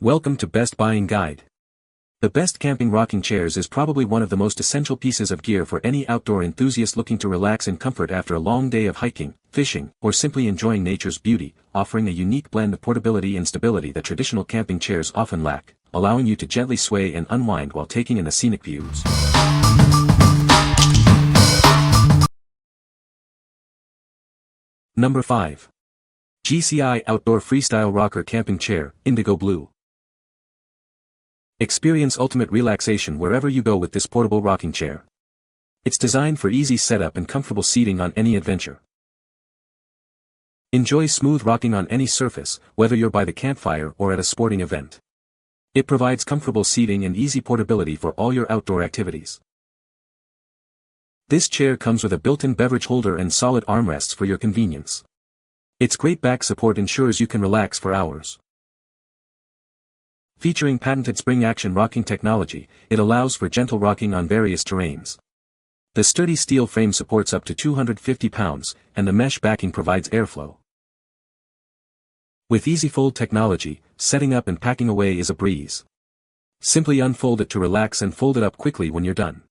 Welcome to Best Buying Guide. The best camping rocking chairs is probably one of the most essential pieces of gear for any outdoor enthusiast looking to relax in comfort after a long day of hiking, fishing, or simply enjoying nature's beauty, offering a unique blend of portability and stability that traditional camping chairs often lack, allowing you to gently sway and unwind while taking in the scenic views. Number 5. GCI Outdoor Freestyle Rocker Camping Chair, Indigo Blue. Experience ultimate relaxation wherever you go with this portable rocking chair. It's designed for easy setup and comfortable seating on any adventure. Enjoy smooth rocking on any surface, whether you're by the campfire or at a sporting event. It provides comfortable seating and easy portability for all your outdoor activities. This chair comes with a built-in beverage holder and solid armrests for your convenience. Its great back support ensures you can relax for hours. Featuring patented spring-action rocking technology, it allows for gentle rocking on various terrains. The sturdy steel frame supports up to 250 pounds, and the mesh backing provides airflow. With easy fold technology, setting up and packing away is a breeze. Simply unfold it to relax and fold it up quickly when you're done.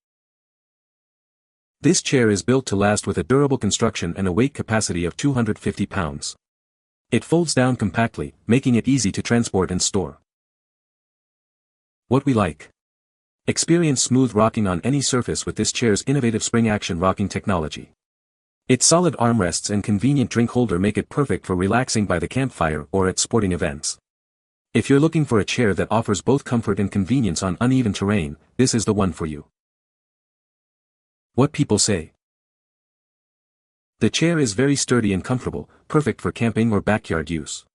This chair is built to last with a durable construction and a weight capacity of 250 pounds. It folds down compactly, making it easy to transport and store. What we like. Experience smooth rocking on any surface with this chair's innovative spring-action rocking technology. Its solid armrests and convenient drink holder make it perfect for relaxing by the campfire or at sporting events. If you're looking for a chair that offers both comfort and convenience on uneven terrain, this is the one for you. What people say. The chair is very sturdy and comfortable, perfect for camping or backyard use.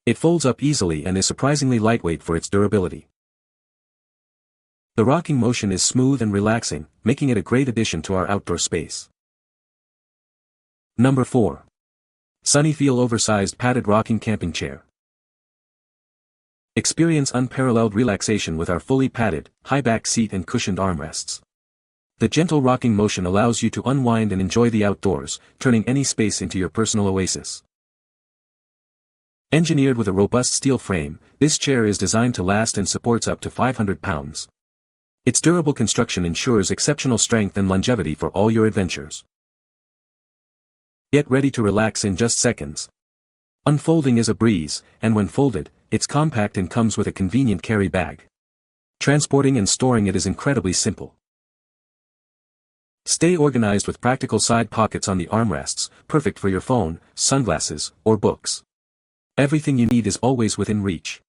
It folds up easily and is surprisingly lightweight for its durability. The rocking motion is smooth and relaxing, making it a great addition to our outdoor space. Number 4. SUNNYFEEL Oversized Padded Rocking Camping Chair. Experience unparalleled relaxation with our fully padded, high-back seat and cushioned armrests. The gentle rocking motion allows you to unwind and enjoy the outdoors, turning any space into your personal oasis. Engineered with a robust steel frame, this chair is designed to last and supports up to 500 pounds. Its durable construction ensures exceptional strength and longevity for all your adventures. Get ready to relax in just seconds. Unfolding is a breeze, and when folded, it's compact and comes with a convenient carry bag. Transporting and storing it is incredibly simple. Stay organized with practical side pockets on the armrests, perfect for your phone, sunglasses, or books. Everything you need is always within reach.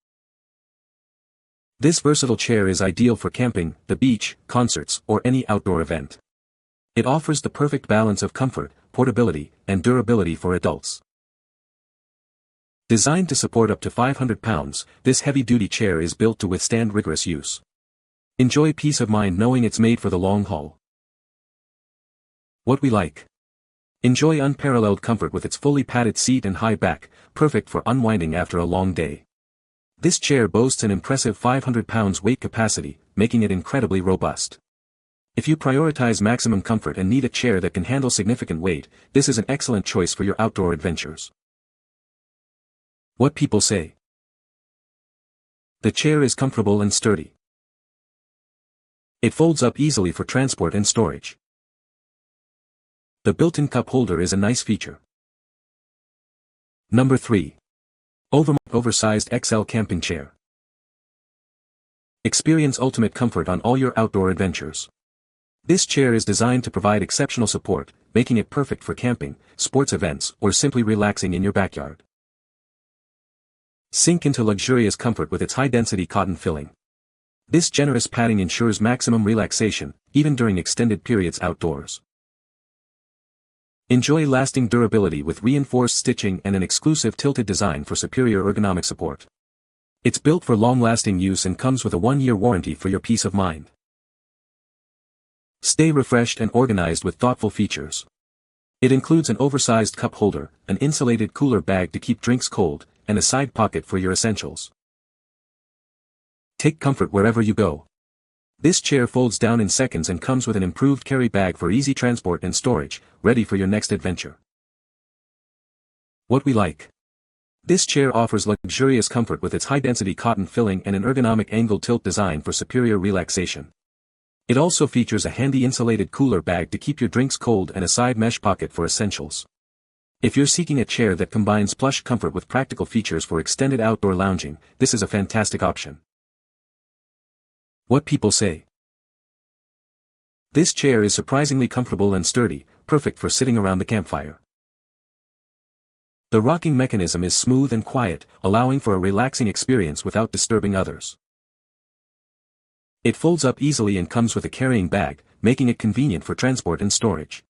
This versatile chair is ideal for camping, the beach, concerts, or any outdoor event. It offers the perfect balance of comfort, portability, and durability for adults. Designed to support up to 500 pounds, this heavy-duty chair is built to withstand rigorous use. Enjoy peace of mind knowing it's made for the long haul. What we like. Enjoy unparalleled comfort with its fully padded seat and high back, perfect for unwinding after a long day. This chair boasts an impressive 500 pounds weight capacity, making it incredibly robust. If you prioritize maximum comfort and need a chair that can handle significant weight, this is an excellent choice for your outdoor adventures. What people say. The chair is comfortable and sturdy. It folds up easily for transport and storage. The built-in cup holder is a nice feature. Number 3. Overmont Oversized XL Camping Chair. Experience ultimate comfort on all your outdoor adventures. This chair is designed to provide exceptional support, making it perfect for camping, sports events, or simply relaxing in your backyard. Sink into luxurious comfort with its high-density cotton filling. This generous padding ensures maximum relaxation, even during extended periods outdoors. Enjoy lasting durability with reinforced stitching and an exclusive tilted design for superior ergonomic support. It's built for long-lasting use and comes with a 1-year warranty for your peace of mind. Stay refreshed and organized with thoughtful features. It includes an oversized cup holder, an insulated cooler bag to keep drinks cold, and a side pocket for your essentials. Take comfort wherever you go. This chair folds down in seconds and comes with an improved carry bag for easy transport and storage, ready for your next adventure. What we like. This chair offers luxurious comfort with its high-density cotton filling and an ergonomic angled tilt design for superior relaxation. It also features a handy insulated cooler bag to keep your drinks cold and a side mesh pocket for essentials. If you're seeking a chair that combines plush comfort with practical features for extended outdoor lounging, this is a fantastic option. What people say. This chair is surprisingly comfortable and sturdy, perfect for sitting around the campfire. The rocking mechanism is smooth and quiet, allowing for a relaxing experience without disturbing others. It folds up easily and comes with a carrying bag, making it convenient for transport and storage.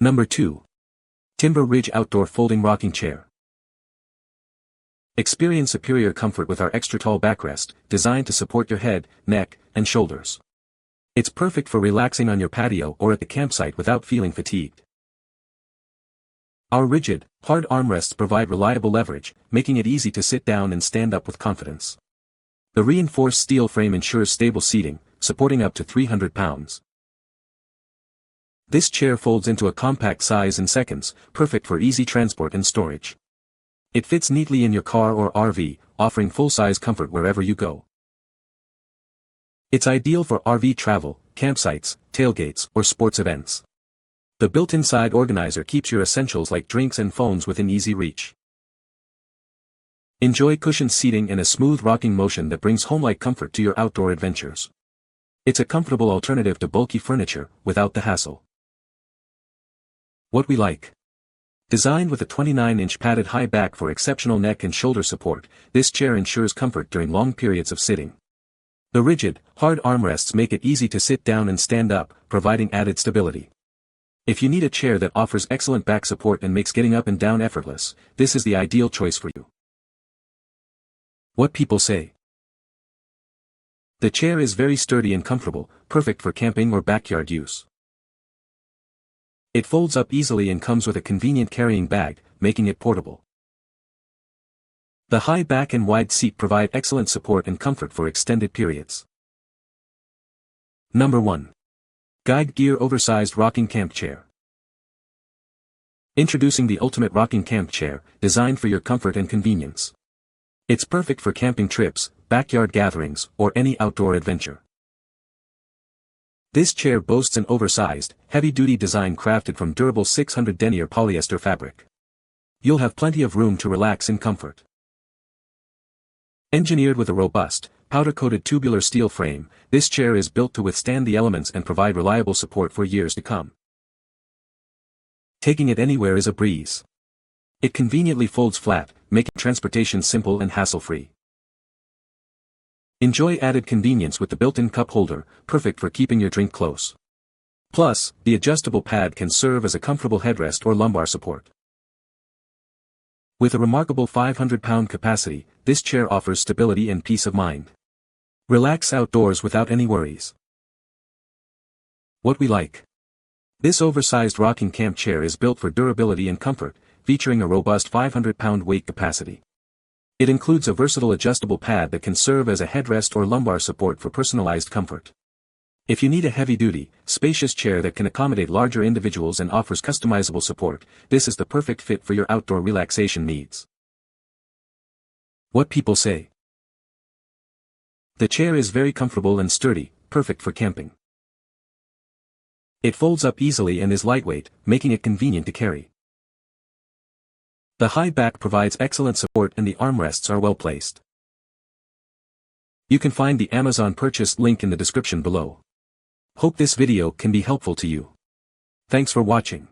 Number 2. Timber Ridge Outdoor Folding Rocking Chair. Experience superior comfort with our extra tall backrest, designed to support your head, neck, and shoulders. It's perfect for relaxing on your patio or at the campsite without feeling fatigued. Our rigid, hard armrests provide reliable leverage, making it easy to sit down and stand up with confidence. The reinforced steel frame ensures stable seating, supporting up to 300 pounds. This chair folds into a compact size in seconds, perfect for easy transport and storage. It fits neatly in your car or RV, offering full-size comfort wherever you go. It's ideal for RV travel, campsites, tailgates, or sports events. The built-in side organizer keeps your essentials like drinks and phones within easy reach. Enjoy cushioned seating and a smooth rocking motion that brings home-like comfort to your outdoor adventures. It's a comfortable alternative to bulky furniture, without the hassle. What we like. Designed with a 29-inch padded high back for exceptional neck and shoulder support, this chair ensures comfort during long periods of sitting. The rigid, hard armrests make it easy to sit down and stand up, providing added stability. If you need a chair that offers excellent back support and makes getting up and down effortless, this is the ideal choice for you. What people say. The chair is very sturdy and comfortable, perfect for camping or backyard use. It folds up easily and comes with a convenient carrying bag, making it portable. The high back and wide seat provide excellent support and comfort for extended periods. Number 1. Guide Gear Oversized Rocking Camp Chair. Introducing the ultimate rocking camp chair, designed for your comfort and convenience. It's perfect for camping trips, backyard gatherings, or any outdoor adventure. This chair boasts an oversized, heavy-duty design crafted from durable 600 denier polyester fabric. You'll have plenty of room to relax in comfort. Engineered with a robust, powder-coated tubular steel frame, this chair is built to withstand the elements and provide reliable support for years to come. Taking it anywhere is a breeze. It conveniently folds flat, making transportation simple and hassle-free. Enjoy added convenience with the built-in cup holder, perfect for keeping your drink close. Plus, the adjustable pad can serve as a comfortable headrest or lumbar support. With a remarkable 500-pound capacity, this chair offers stability and peace of mind. Relax outdoors without any worries. What we like. This oversized rocking camp chair is built for durability and comfort, featuring a robust 500-pound weight capacity. It includes a versatile adjustable pad that can serve as a headrest or lumbar support for personalized comfort. If you need a heavy-duty, spacious chair that can accommodate larger individuals and offers customizable support, this is the perfect fit for your outdoor relaxation needs. What people say. The chair is very comfortable and sturdy, perfect for camping. It folds up easily and is lightweight, making it convenient to carry. The high back provides excellent support and the armrests are well placed. You can find the Amazon purchase link in the description below. Hope this video can be helpful to you. Thanks for watching.